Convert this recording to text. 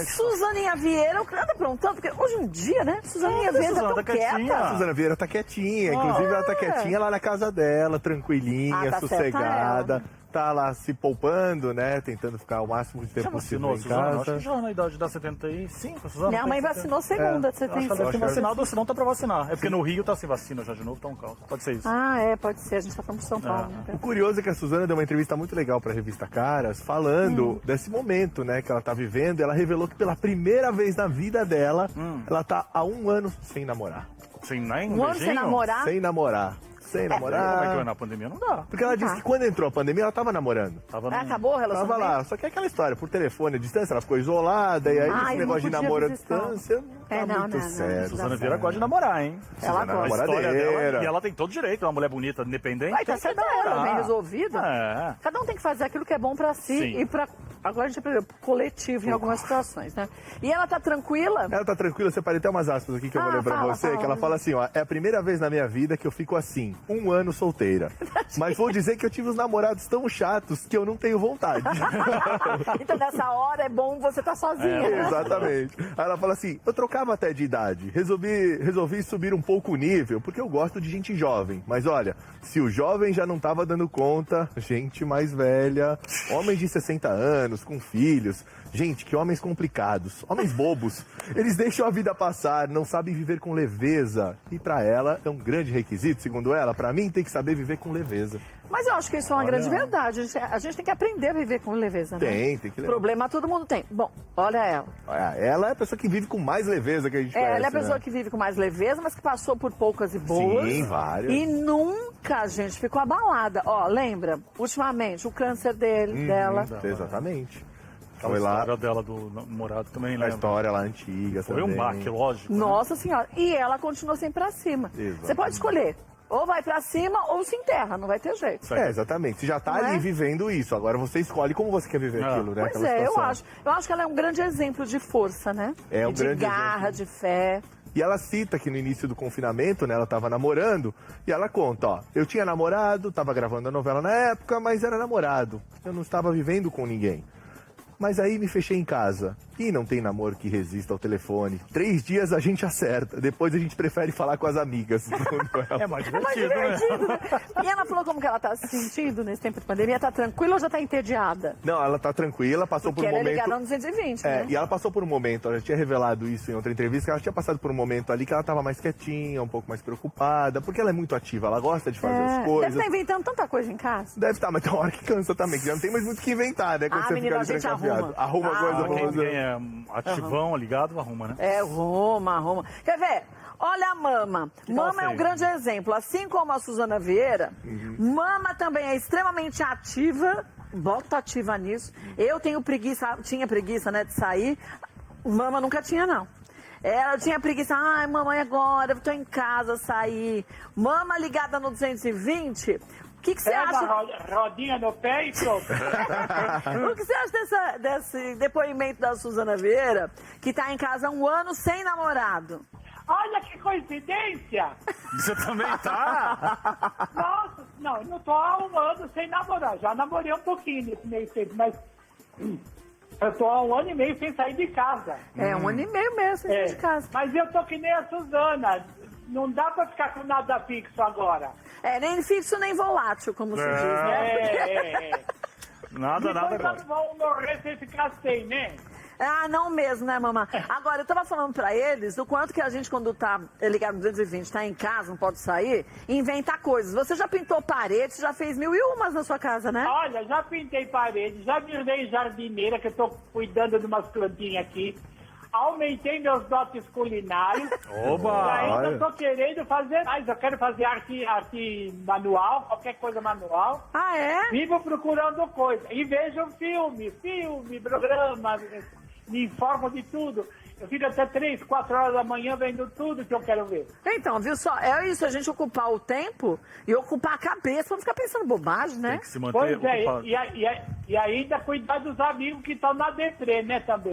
Suzaninha Vieira, o cara anda aprontando, porque hoje em dia, né? Suzaninha Vieira tá tão quieta. A Suzana Vieira tá quietinha, inclusive ela tá quietinha lá na casa dela, tranquilinha, tá sossegada. Tá lá se poupando, né? Tentando ficar o máximo de tempo possível em casa. Acho que já na idade da 75, Suzana. Minha mãe vacinou segunda de 75. Acho que ela deve ter vacinado, ou se não tá pra vacinar. É porque no Rio tá sem vacina já de novo, tá um caos. Pode ser isso. Pode ser. A gente tá falando de São Paulo. Né? O curioso é que a Suzana deu uma entrevista muito legal pra revista Caras, falando desse momento, né, que ela tá vivendo. Ela revelou que pela primeira vez na vida dela, ela tá há 1 ano sem namorar. Sem nem Um ano sem namorar? Sem namorar. Sem namorar. Como é que vai na pandemia? Não dá. Porque ela disse que quando entrou a pandemia, ela tava namorando. Acabou o relacionamento? Tava lá. Só que é aquela história, por telefone, a distância, ela ficou isolada, e aí esse negócio de namoro à distância não tá muito certo. Suzana Vieira gosta de namorar, hein? Ela gosta. Namoradeira. E ela tem todo direito, é uma mulher bonita, independente. Vai, tá certo ela, bem resolvida. Cada um tem que fazer aquilo que é bom pra si e pra... Agora a gente aprendeu coletivo em algumas situações, né? E ela tá tranquila? Ela tá tranquila, eu separei até umas aspas aqui que eu vou ler pra você, que ela fala assim, ó, é a primeira vez na minha vida que eu fico assim, 1 ano solteira. Mas vou dizer que eu tive uns namorados tão chatos que eu não tenho vontade. Então nessa hora é bom você estar sozinha, né? Exatamente. Aí ela fala assim, eu trocava até de idade, resolvi subir um pouco o nível, porque eu gosto de gente jovem. Mas olha, se o jovem já não tava dando conta, gente mais velha, homens de 60 anos, com filhos, gente, que homens complicados, homens bobos, eles deixam a vida passar, não sabem viver com leveza. E pra ela é um grande requisito, segundo ela, pra mim tem que saber viver com leveza. Mas eu acho que isso é uma grande verdade. A gente tem que aprender a viver com leveza, né? Tem que levar. Problema todo mundo tem. Bom, olha ela. Ela é a pessoa que vive com mais leveza que a gente conhece, ela é a pessoa que vive com mais leveza, mas que passou por poucas e boas. Sim, várias. E nunca, gente, ficou abalada. Ó, lembra? Ultimamente, o câncer dela. Exatamente. Foi lá. A história dela do namorado também, lembra? A história lá antiga Foi também. um baque, lógico. Nossa Senhora. E ela continuou sempre pra cima. Exatamente. Você pode escolher. Ou vai pra cima ou se enterra, não vai ter jeito. Exatamente. Você já tá ali vivendo isso. Agora você escolhe como você quer viver aquilo, né? Pois eu acho que ela é um grande exemplo de força, né? É um grande de garra, de fé. E ela cita que no início do confinamento, né, ela tava namorando, e ela conta, ó, eu tinha namorado, tava gravando a novela na época, mas era namorado. Eu não estava vivendo com ninguém. Mas aí me fechei em casa. E não tem namoro que resista ao telefone. 3 dias a gente acerta. Depois a gente prefere falar com as amigas. É mais divertido, né? E ela falou como que ela tá se sentindo nesse tempo de pandemia. Tá tranquila ou já tá entediada? Não, ela tá tranquila, passou por um momento... Porque ela é ligada no 220, né? E ela passou por um momento, ela já tinha revelado isso em outra entrevista, que ela tinha passado por um momento ali que ela tava mais quietinha, um pouco mais preocupada, porque ela é muito ativa, ela gosta de fazer as coisas. Deve estar inventando tanta coisa em casa. Deve estar, mas tem uma hora que cansa também, que já não tem mais muito o que inventar, né? Quando você menina, fica a gente arruma. Arruma coisa. Quem é ativão, ligado, arruma, né? Arruma. Quer ver? Olha a Mama. Mama é um grande exemplo. Assim como a Suzana Vieira, Mama também é extremamente ativa. Bota ativa nisso. Eu tinha preguiça, né, de sair. Mama nunca tinha, não. Ela tinha preguiça. Ai, mamãe, agora eu tô em casa, sair. Mama ligada no 220. O que você acha? Rodinha no pé e pronto. O que você acha desse depoimento da Suzana Vieira, que tá em casa há 1 ano sem namorado? Olha que coincidência! Você também tá? Nossa, não, eu não tô há 1 ano sem namorar. Já namorei um pouquinho nesse meio tempo, mas eu tô há 1 ano e meio sem sair de casa. 1 ano e meio mesmo sem sair de casa. Mas eu tô que nem a Suzana. Não dá pra ficar com nada fixo agora. Nem fixo nem volátil, como se diz, né? Nada agora. Depois vão morrer sem ficar sem, né? Não mesmo, né, mamãe? Agora, eu tava falando pra eles do quanto que a gente, quando tá ligado no 220, tá em casa, não pode sair, inventa coisas. Você já pintou paredes, já fez 1001 na sua casa, né? Olha, já pintei parede, já virei jardineira, que eu tô cuidando de umas plantinhas aqui. Aumentei meus dotes culinários. Oba! E ainda tô querendo fazer mais. Eu quero fazer arte manual, qualquer coisa manual. Vivo procurando coisa. E vejo filme, programa, me informo de tudo. Eu fico até 3, 4 horas da manhã vendo tudo que eu quero ver. Então, viu só? É isso, a gente ocupar o tempo e ocupar a cabeça, não ficar pensando bobagem, né? Tem que se manter ocupado. E ainda cuidar dos amigos que estão na deprê, né, também.